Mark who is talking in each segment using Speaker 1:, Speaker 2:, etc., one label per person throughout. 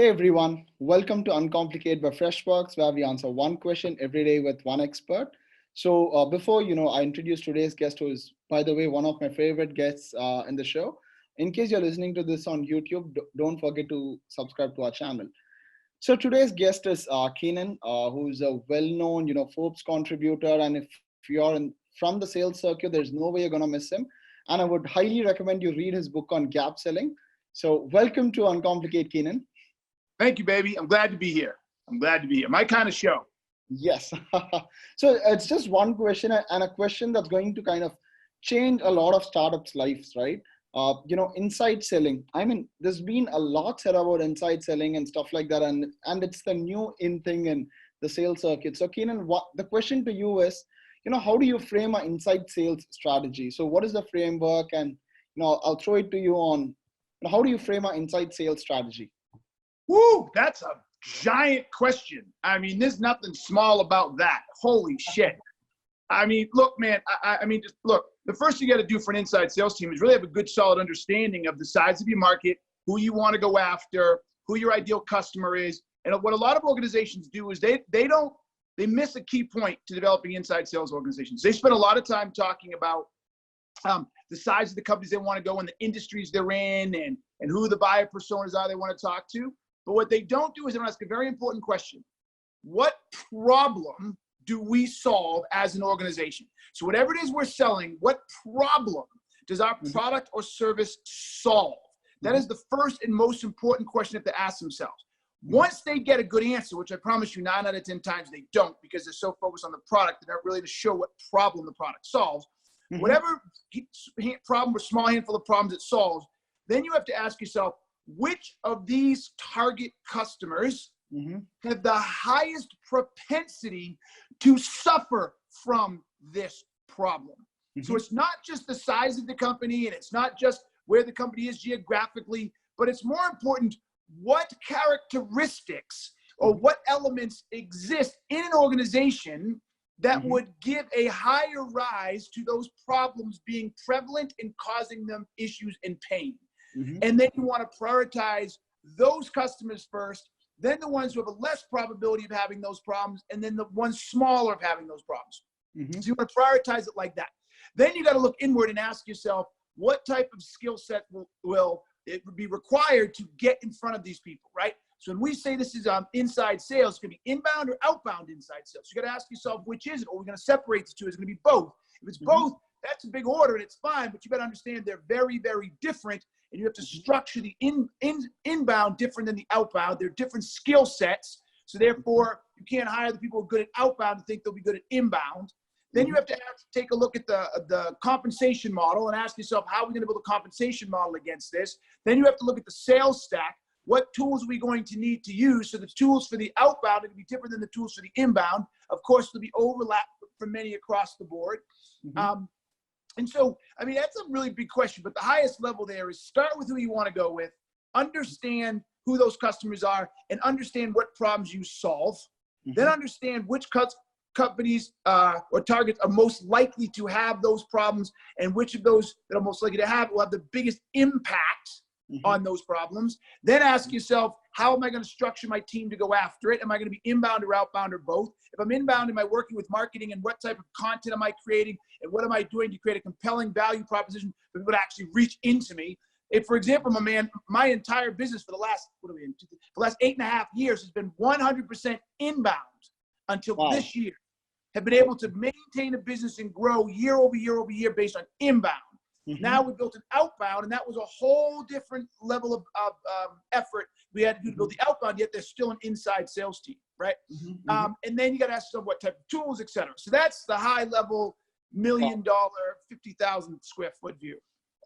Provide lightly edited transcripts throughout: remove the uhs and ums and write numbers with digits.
Speaker 1: Hey everyone, welcome to Uncomplicate by Freshworks, where we answer one question every day with one expert. So before I introduce today's guest, who is, by the way, one of my favorite guests in the show. In case you're listening to this on YouTube, don't forget to subscribe to our channel. So today's guest is Keenan, who's a well-known, Forbes contributor, and if you're from the sales circuit, there's no way you're gonna miss him. And I would highly recommend you read his book on gap selling. So welcome to Uncomplicate, Keenan.
Speaker 2: Thank you, baby. I'm glad to be here. My kind of show.
Speaker 1: Yes. So it's just one question and a question that's going to kind of change a lot of startups' lives, right? Inside selling. I mean, there's been a lot said about inside selling and stuff like that, and it's the new in thing in the sales circuit. So Keenan, the question to you is, how do you frame an inside sales strategy? So what is the framework? And I'll throw it to you on how do you frame an inside sales strategy?
Speaker 2: Woo, that's a giant question. I mean, there's nothing small about that. Holy shit. I mean, look, man, just look, the first thing you got to do for an inside sales team is really have a good, solid understanding of the size of your market, who you want to go after, who your ideal customer is. And what a lot of organizations do is they miss a key point to developing inside sales organizations. They spend a lot of time talking about the size of the companies they want to go in, the industries they're in, and who the buyer personas are they want to talk to. But what they don't do is they don't ask a very important question. What problem do we solve as an organization? So whatever it is we're selling, what problem does our product or service solve? That is the first and most important question they have to ask themselves. Once they get a good answer, which I promise you 9 out of 10 times they don't, because they're so focused on the product, they're not really to show what problem the product solves. Whatever problem or small handful of problems it solves, then you have to ask yourself, which of these target customers have the highest propensity to suffer from this problem? So it's not just the size of the company, and it's not just where the company is geographically, but it's more important what characteristics or what elements exist in an organization that would give a higher rise to those problems being prevalent and causing them issues and pain. And then you want to prioritize those customers first, then the ones who have a less probability of having those problems, and then the ones smaller of having those problems. So you want to prioritize it like that. Then you got to look inward and ask yourself, what type of skill set will it be required to get in front of these people, right? So when we say this is inside sales, it can be inbound or outbound inside sales. So you got to ask yourself, which is it? Or we're going to separate the two. It's going to be both. If it's both, that's a big order and it's fine, but you got to understand they're very, very different. And you have to structure the inbound different than the outbound. They're different skill sets. So therefore, you can't hire the people who are good at outbound and think they'll be good at inbound. Then you have to take a look at the compensation model and ask yourself, how are we going to build a compensation model against this? Then you have to look at the sales stack. What tools are we going to need to use? So the tools for the outbound are going to be different than the tools for the inbound. Of course, there'll be overlap for many across the board. And so, I mean, that's a really big question, but the highest level there is start with who you want to go with, understand who those customers are, and understand what problems you solve. Then understand which companies or targets are most likely to have those problems, and which of those that are most likely to have will have the biggest impact on those problems. Then ask yourself, how am I going to structure my team to go after it? Am I going to be inbound or outbound or both? If I'm inbound, am I working with marketing, and what type of content am I creating? And what am I doing to create a compelling value proposition for people to actually reach into me? If, for example, my entire business for the last, the last 8.5 years has been 100% inbound until this year. Have been able to maintain a business and grow year over year over year based on inbound. Now we built an outbound, and that was a whole different level of effort we had to do to build the outbound, yet there's still an inside sales team, right? And then you got to ask yourself what type of tools, et cetera. So that's the high level $1 million, 50,000 square foot view.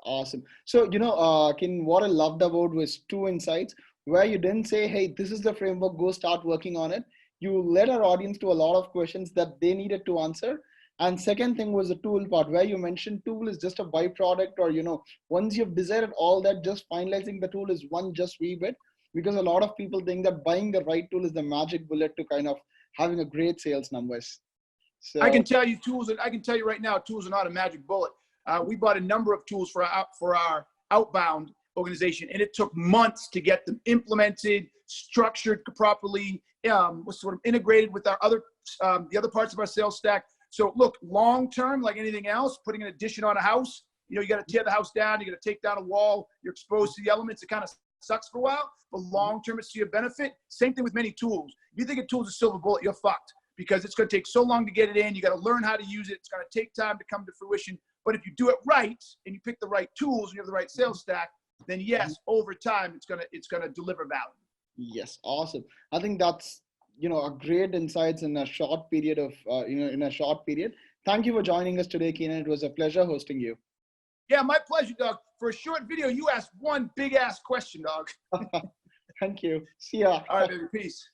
Speaker 1: Awesome. So, what I loved about was 2 insights where you didn't say, hey, this is the framework, go start working on it. You led our audience to a lot of questions that they needed to answer. And second thing was the tool part, where you mentioned tool is just a byproduct, or, once you've decided all that, just finalizing the tool is one just wee bit, because a lot of people think that buying the right tool is the magic bullet to kind of having a great sales numbers. So
Speaker 2: I can tell you right now, tools are not a magic bullet. We bought a number of tools for our outbound, organization, and it took months to get them implemented, structured properly, was sort of integrated with our other the other parts of our sales stack. So look, long term, like anything else, putting an addition on a house, you got to tear the house down, you got to take down a wall, you're exposed to the elements. It kind of sucks for a while, but long term, it's to your benefit. Same thing with many tools. If you think a tool's a silver bullet, you're fucked, because it's going to take so long to get it in. You got to learn how to use it. It's going to take time to come to fruition. But if you do it right and you pick the right tools and you have the right sales stack, then yes, over time, it's gonna deliver value.
Speaker 1: Yes, awesome. I think that's a great insights in a short period of in a short period. Thank you for joining us today, Keenan. It was a pleasure hosting you.
Speaker 2: Yeah, my pleasure, Doug. For a short video, you asked one big ass question, dog.
Speaker 1: Thank you. See ya.
Speaker 2: All right, baby. Peace.